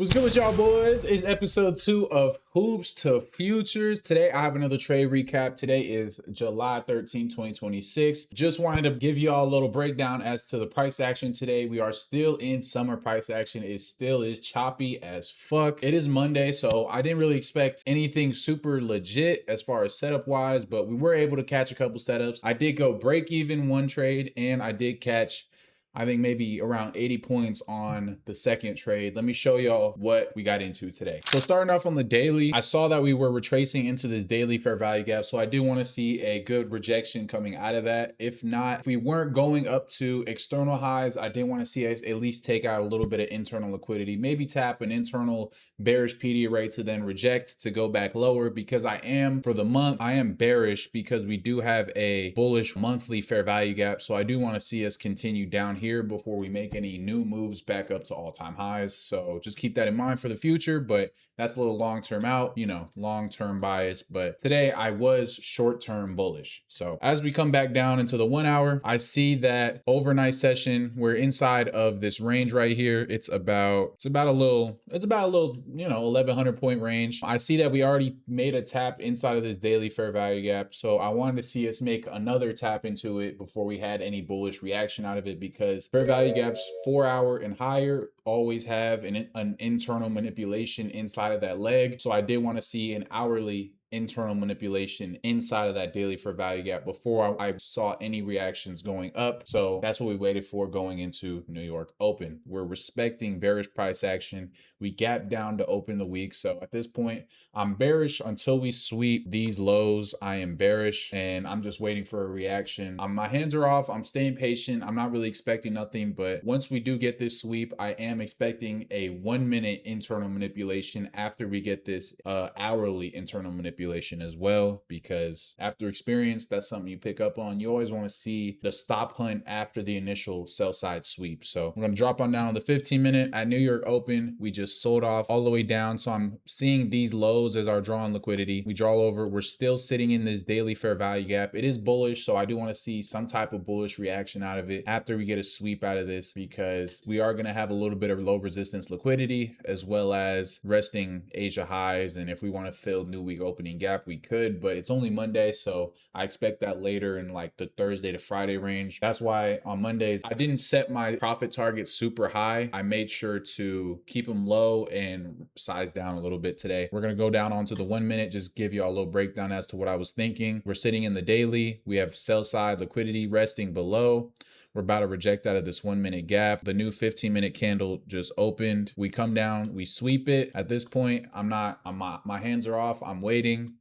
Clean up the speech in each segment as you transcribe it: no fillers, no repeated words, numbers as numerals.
What's good with y'all boys? It's episode 2 of Hoops to Futures. Today I have another trade recap. Today is July 13th, 2026. Just wanted to give y'all a little breakdown as to the price action today. We are still in summer price action. It still is choppy as fuck. It is Monday, so I didn't really expect anything super legit as far as setup wise, but we were able to catch a couple setups. I did go break even one trade and I did catch I think maybe around 80 points on the second trade. Let me show y'all what we got into today. So starting off on the daily, I saw that we were retracing into this daily fair value gap. So I do want to see a good rejection coming out of that. If not, if we weren't going up to external highs, I did want to see us at least take out a little bit of internal liquidity, maybe tap an internal bearish PD array to then reject to go back lower, because I am, for the month, I am bearish because we do have a bullish monthly fair value gap. So I do want to see us continue down here before we make any new moves back up to all-time highs. So just keep that in mind for the future, but that's a little long-term out, you know, long-term bias. But today I was short-term bullish. So as we come back down into the 1 hour, I see that overnight session, we're inside of this range right here. It's about a little, you know, 1100 point range. I see that we already made a tap inside of this daily fair value gap. So I wanted to see us make another tap into it before we had any bullish reaction out of it, because fair value gaps 4 hour and higher always have an internal manipulation inside of that leg. So I did want to see an hourly internal manipulation inside of that daily fair value gap before I saw any reactions going up. So that's what we waited for going into New York Open. We're respecting bearish price action. We gapped down to open the week. So at this point, I'm bearish until we sweep these lows. I am bearish and I'm just waiting for a reaction. My hands are off. I'm staying patient. I'm not really expecting nothing, but once we do get this sweep, I am expecting a 1 minute internal manipulation after we get this hourly internal manipulation as well, because after experience, that's something you pick up on. You always want to see the stop hunt after the initial sell side sweep. So we're going to drop on down the 15 minute at New York Open. We just sold off all the way down. So I'm seeing these lows as our draw on liquidity. We draw over. We're still sitting in this daily fair value gap. It is bullish. So I do want to see some type of bullish reaction out of it after we get a sweep out of this, because we are going to have a little bit of low resistance liquidity as well as resting Asia highs. And if we want to fill new week opening gap, we could, but it's only Monday, so I expect that later in like the Thursday to Friday range. That's why on Mondays I didn't set my profit targets super high. I made sure to keep them low and size down a little bit today. We're going to go down onto the 1 minute, just give you all a little breakdown as to what I was thinking. We're sitting in the daily. We have sell side liquidity resting below. We're about to reject out of this 1 minute gap. The new 15 minute candle just opened. We come down, we sweep it. At this point, my hands are off. I'm waiting.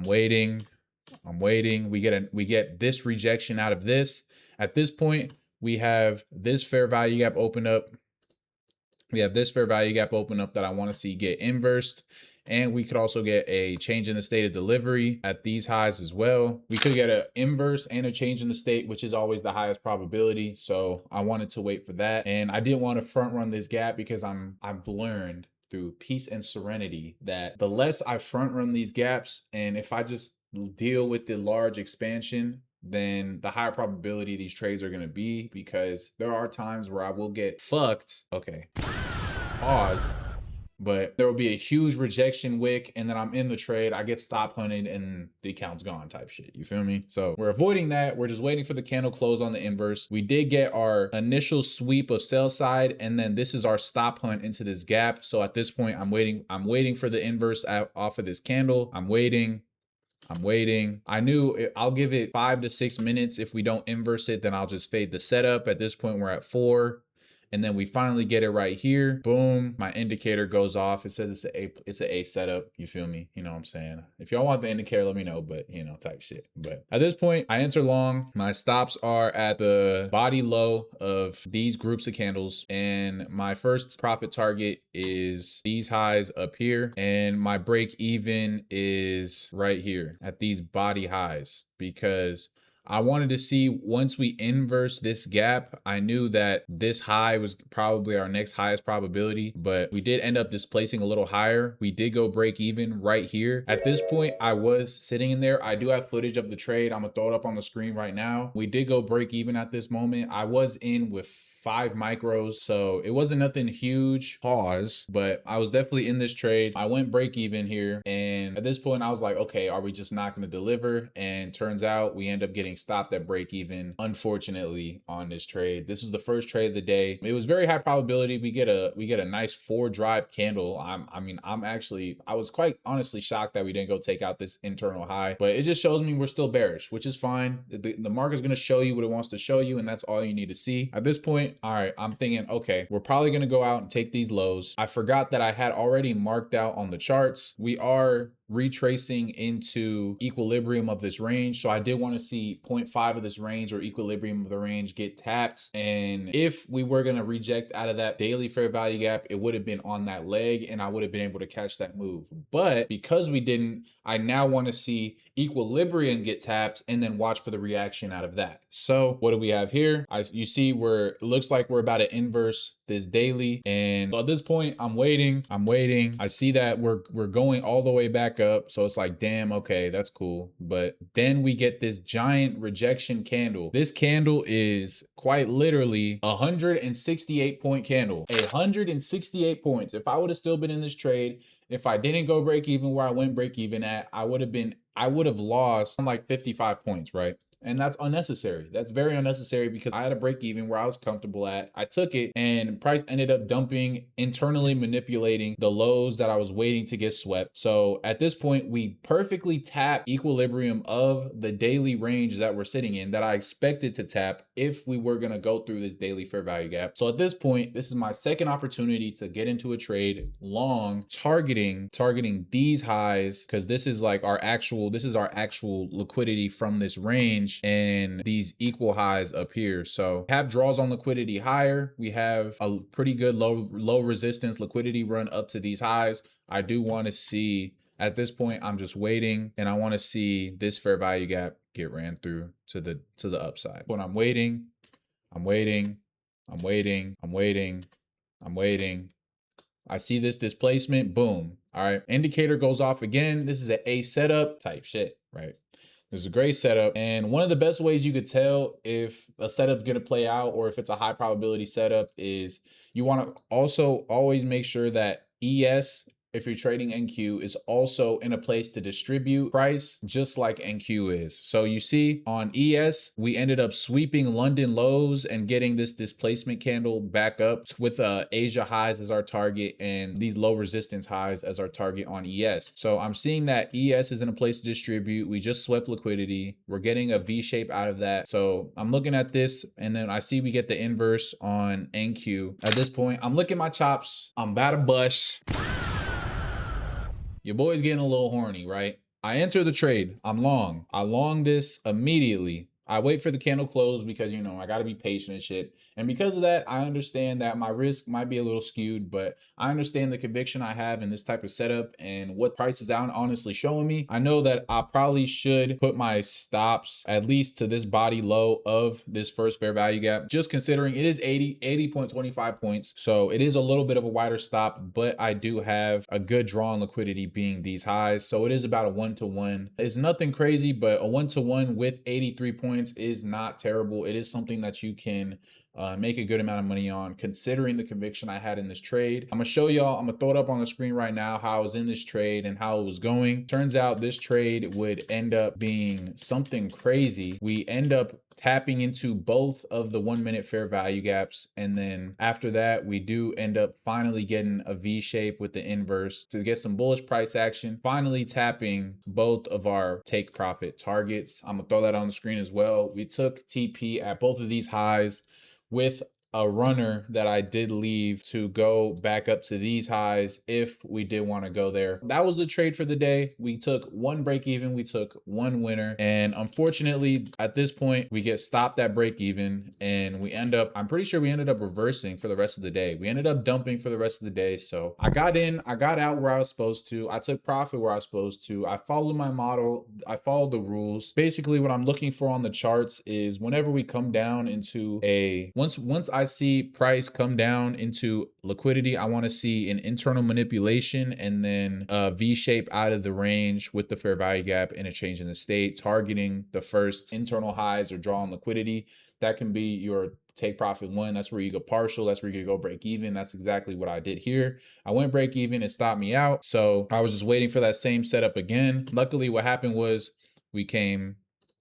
We get this rejection out of this. At this point, we have this fair value gap open up. That I want to see get inversed. And we could also get a change in the state of delivery at these highs as well. We could get an inverse and a change in the state, which is always the highest probability. So I wanted to wait for that. And I didn't want to front run this gap because I've learned through peace and serenity that the less I front run these gaps, and if I just deal with the large expansion, then the higher probability these trades are going to be, because there are times where I will get fucked. Okay, pause. But there will be a huge rejection wick, and then I'm in the trade. I get stop hunted and the account's gone type shit. You feel me? So we're avoiding that. We're just waiting for the candle close on the inverse. We did get our initial sweep of sell side, and then this is our stop hunt into this gap. So at this point, I'm waiting for the inverse off of this candle. I'm waiting. I knew I'll give it 5 to 6 minutes. If we don't inverse it, then I'll just fade the setup. At this point, we're at 4. And then we finally get it right here. Boom. My indicator goes off. It says it's an A setup. You feel me? You know what I'm saying? If y'all want the indicator, let me know, but you know, type shit. But at this point, I enter long. My stops are at the body low of these groups of candles. And my first profit target is these highs up here. And my break even is right here at these body highs, because I wanted to see, once we inverse this gap, I knew that this high was probably our next highest probability, but we did end up displacing a little higher. We did go break even right here. At this point, I was sitting in there. I do have footage of the trade. I'm gonna throw it up on the screen right now. We did go break even at this moment. I was in with 5 micros. So it wasn't nothing huge, pause, but I was definitely in this trade. I went break even here. And at this point I was like, okay, are we just not going to deliver? And turns out we end up getting stopped at break even, unfortunately, on this trade. This was the first trade of the day. It was very high probability we get a nice 4 drive candle. I was quite honestly shocked that we didn't go take out this internal high, but it just shows me we're still bearish, which is fine. The market's going to show you what it wants to show you, and that's all you need to see at this point. All right, I'm thinking, okay, we're probably going to go out and take these lows. I forgot that I had already marked out on the charts. We are retracing into equilibrium of this range, so I did want to see 0.5 of this range or equilibrium of the range get tapped. And if we were going to reject out of that daily fair value gap, it would have been on that leg and I would have been able to catch that move. But because we didn't, I now want to see equilibrium get tapped and then watch for the reaction out of that. So what do we have here? You see it looks like we're about to inverse this daily, and so at this point I'm waiting. I see that we're going all the way back up, so it's like, damn, okay, that's cool. But then we get this giant rejection candle. This candle is quite literally 168 point candle, 168 points. If I would have still been in this trade, if I didn't go break even where I went break even at, I would have lost like 55 points, right? And that's unnecessary. That's very unnecessary because I had a break even where I was comfortable at. I took it and price ended up dumping, internally manipulating the lows that I was waiting to get swept. So at this point, we perfectly tap equilibrium of the daily range that we're sitting in, that I expected to tap if we were going to go through this daily fair value gap. So at this point, this is my second opportunity to get into a trade long, targeting these highs, because this is our actual liquidity from this range and these equal highs up here. So have draws on liquidity higher. We have a pretty good low resistance liquidity run up to these highs. I do want to see, at this point, I'm just waiting, and I want to see this fair value gap get ran through to the upside. When I'm waiting. I see this displacement, boom. All right, indicator goes off again. This is an A setup type shit, right? This is a great setup. And one of the best ways you could tell if a setup's going to play out or if it's a high probability setup is you want to also always make sure that ES, if you're trading NQ, is also in a place to distribute price just like NQ is. So you see on ES, we ended up sweeping London lows and getting this displacement candle back up with Asia highs as our target and these low resistance highs as our target on ES. So I'm seeing that ES is in a place to distribute. We just swept liquidity. We're getting a V shape out of that. So I'm looking at this, and then I see we get the inverse on NQ. At this point, I'm licking my chops. I'm about to bust. Your boy's getting a little horny, right? I enter the trade. I'm long. I long this immediately. I wait for the candle close because, I got to be patient and shit. And because of that, I understand that my risk might be a little skewed, but I understand the conviction I have in this type of setup and what price is out honestly showing me. I know that I probably should put my stops at least to this body low of this first fair value gap, just considering it is 80.25 points. So it is a little bit of a wider stop, but I do have a good draw on liquidity being these highs. So it is about a 1-to-1. It's nothing crazy, but a 1-to-1 with 83 points is not terrible. It is something that you can make a good amount of money on, considering the conviction I had in this trade. I'm gonna show y'all, I'm gonna throw it up on the screen right now, how I was in this trade and how it was going. Turns out this trade would end up being something crazy. We end up tapping into both of the 1 minute fair value gaps. And then after that, we do end up finally getting a V shape with the inverse to get some bullish price action, finally tapping both of our take profit targets. I'm gonna throw that on the screen as well. We took TP at both of these highs with a runner that I did leave to go back up to these highs if we did want to go there. That was the trade for the day. We took one break even, we took one winner, and unfortunately at this point we get stopped at break even, and we end up, I'm pretty sure we ended up reversing for the rest of the day. We ended up dumping for the rest of the day. So I got in, I got out where I was supposed to, I took profit where I was supposed to, I followed my model, I followed the rules. Basically what I'm looking for on the charts is whenever we come down into once I see price come down into liquidity, I want to see an internal manipulation and then a V shape out of the range with the fair value gap and a change in the state, targeting the first internal highs or draw on liquidity. That can be your take profit one. That's where you go partial. That's where you go break even. That's exactly what I did here. I went break even. It stopped me out. So I was just waiting for that same setup again. Luckily, what happened was we came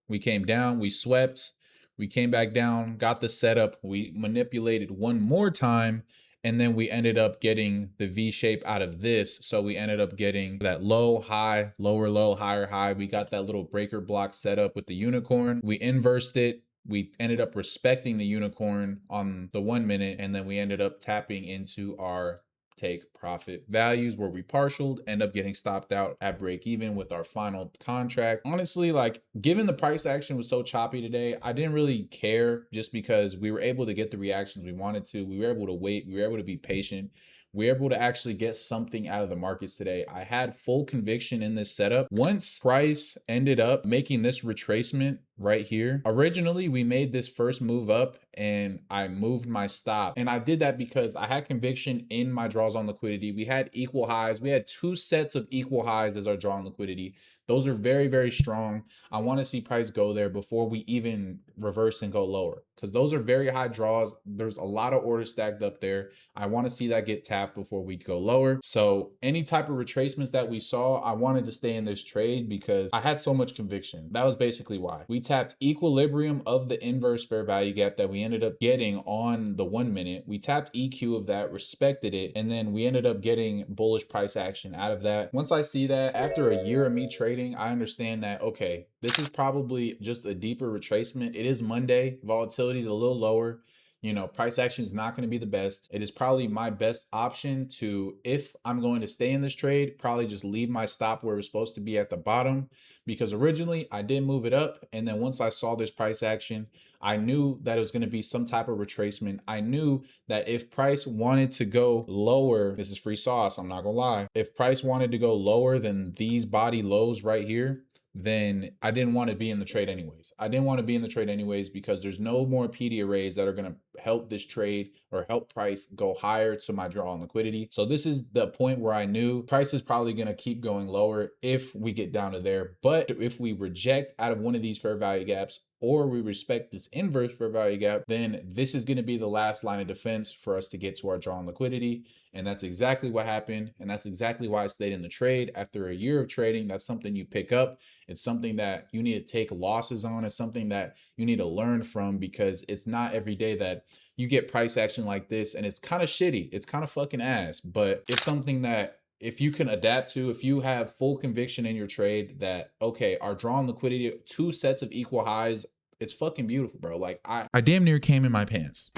down, we swept, we came back down, got the setup, we manipulated one more time, and then we ended up getting the V shape out of this. So we ended up getting that low, high, lower, low, higher, high. We got that little breaker block set up with the unicorn. We inversed it. We ended up respecting the unicorn on the 1 minute, and then we ended up tapping into our take profit values where we partialed, end up getting stopped out at break even with our final contract. Honestly, like, given the price action was so choppy today, I didn't really care, just because we were able to get the reactions we wanted to. We were able to wait. We were able to be patient. We were able to actually get something out of the markets today. I had full conviction in this setup. Once price ended up making this retracement right here, originally we made this first move up and I moved my stop. And I did that because I had conviction in my draws on liquidity. We had equal highs. We had 2 sets of equal highs as our draw on liquidity. Those are very, very strong. I want to see price go there before we even reverse and go lower, because those are very high draws. There's a lot of orders stacked up there. I want to see that get tapped before we go lower. So any type of retracements that we saw, I wanted to stay in this trade because I had so much conviction. That was basically why. We tapped equilibrium of the inverse fair value gap that we ended up getting on the 1 minute. We tapped EQ of that, respected it, and then we ended up getting bullish price action out of that. Once I see that, after a year of me trading, I understand that, okay, this is probably just a deeper retracement. It is Monday. Volatility is a little lower. You know, price action is not going to be the best. It is probably my best option to, if I'm going to stay in this trade, probably just leave my stop where it's supposed to be at the bottom, because originally I did move it up. And then once I saw this price action, I knew that it was going to be some type of retracement. I knew that if price wanted to go lower, this is free sauce, I'm not gonna lie. If price wanted to go lower than these body lows right here, then I didn't want to be in the trade anyways. I didn't want to be in the trade anyways because there's no more PD arrays that are going to help this trade or help price go higher to my draw on liquidity. So this is the point where I knew price is probably going to keep going lower if we get down to there. But if we reject out of one of these fair value gaps, or we respect this inverse fair value gap, then this is going to be the last line of defense for us to get to our draw on liquidity. And that's exactly what happened. And that's exactly why I stayed in the trade. After a year of trading, that's something you pick up. It's something that you need to take losses on. It's something that you need to learn from, because it's not every day that you get price action like this. And it's kind of shitty. It's kind of fucking ass, but it's something that if you can adapt to, if you have full conviction in your trade that, okay, our draw on liquidity, 2 sets of equal highs, it's fucking beautiful, bro. Like I damn near came in my pants.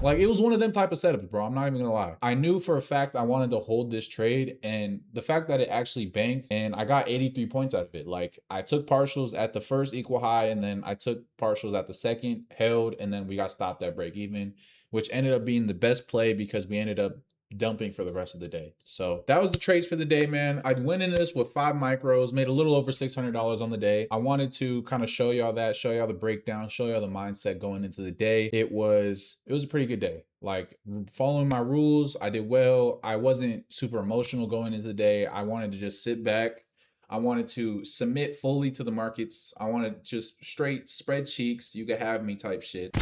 Like, it was one of them type of setups, bro. I'm not even gonna lie. I knew for a fact I wanted to hold this trade, and the fact that it actually banked and I got 83 points out of it. Like, I took partials at the first equal high, and then I took partials at the second, held, and then we got stopped at break even, which ended up being the best play because we ended up dumping for the rest of the day. So that was the trades for the day, man. I went into this with 5 micros, made a little over $600 on the day. I wanted to kind of show y'all that, show y'all the breakdown, show y'all the mindset going into the day. It was a pretty good day. Like, following my rules, I did well. I wasn't super emotional going into the day. I wanted to just sit back. I wanted to submit fully to the markets. I wanted just straight spread cheeks. You could have me type shit.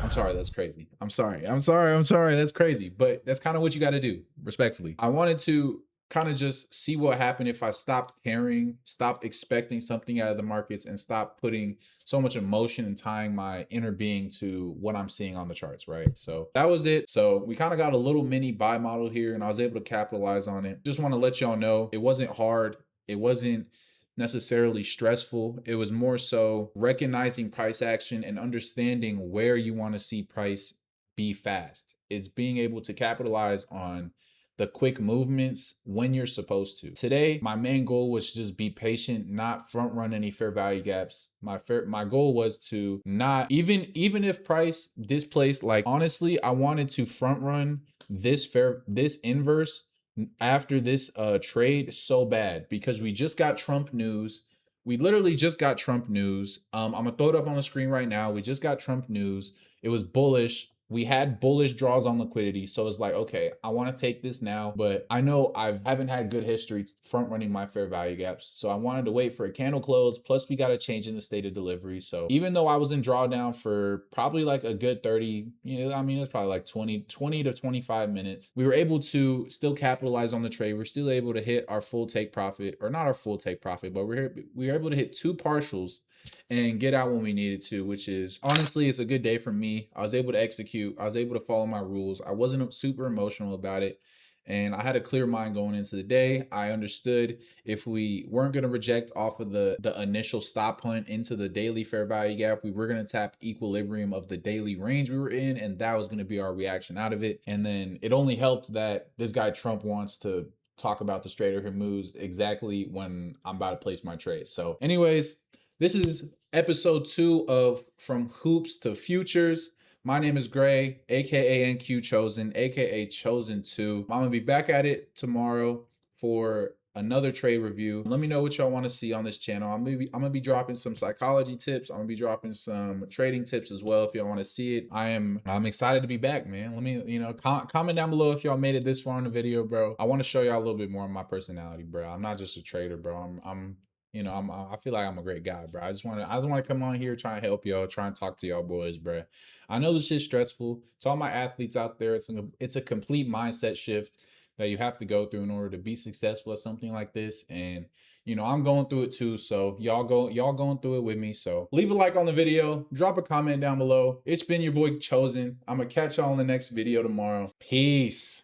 I'm sorry, that's crazy. I'm sorry, that's crazy. But that's kind of what you got to do, respectfully. I wanted to kind of just see what happened if I stopped caring, stopped expecting something out of the markets, and stopped putting so much emotion and tying my inner being to what I'm seeing on the charts, right? So that was it. So we kind of got a little mini buy model here, and I was able to capitalize on it. Just want to let y'all know it wasn't hard. It wasn't necessarily stressful. It was more so recognizing price action and understanding where you want to see price be fast. It's being able to capitalize on the quick movements when you're supposed to. Today, my main goal was to just be patient, not front run any fair value gaps. My goal was to not, even if price displaced, like, honestly, I wanted to front run this inverse after this trade so bad, because we just got Trump news. We literally just got Trump news. I'm gonna throw it up on the screen right now. We just got Trump news. It was bullish. we had bullish draws on liquidity. So it's like, okay, I want to take this now, but I know I haven't had good history front running my fair value gaps. So I wanted to wait for a candle close. Plus we got a change in the state of delivery. So even though I was in drawdown for probably like a good 30, I mean, it's probably like 20 to 25 minutes, we were able to still capitalize on the trade. We're still able to hit our full take profit, or not our full take profit, but we were able to hit 2 partials and get out when we needed to, which is honestly, it's a good day for me. I was able to execute. I was able to follow my rules. I wasn't super emotional about it. And I had a clear mind going into the day. I understood if we weren't going to reject off of the initial stop hunt into the daily fair value gap, we were going to tap equilibrium of the daily range we were in, and that was going to be our reaction out of it. And then it only helped that this guy Trump wants to talk about the Strait of Hormuz exactly when I'm about to place my trade. So anyways, this is episode 2 of From Hoops to Futures. My name is Gray, aka NQ Chosen, aka Chosen2. I'm gonna be back at it tomorrow for another trade review. Let me know what y'all want to see on this channel. I'm gonna be dropping some psychology tips. I'm gonna be dropping some trading tips as well if y'all want to see it. I'm excited to be back, man. Let me, comment down below if y'all made it this far in the video, bro. I want to show y'all a little bit more of my personality, bro. I'm not just a trader, bro. I feel like I'm a great guy, bro. I just want to come on here, try and help y'all, try and talk to y'all boys, bro. I know this shit's stressful. To all my athletes out there, it's a complete mindset shift that you have to go through in order to be successful at something like this. And I'm going through it too. So y'all going through it with me. So leave a like on the video, drop a comment down below. It's been your boy Chosen. I'm gonna catch y'all in the next video tomorrow. Peace.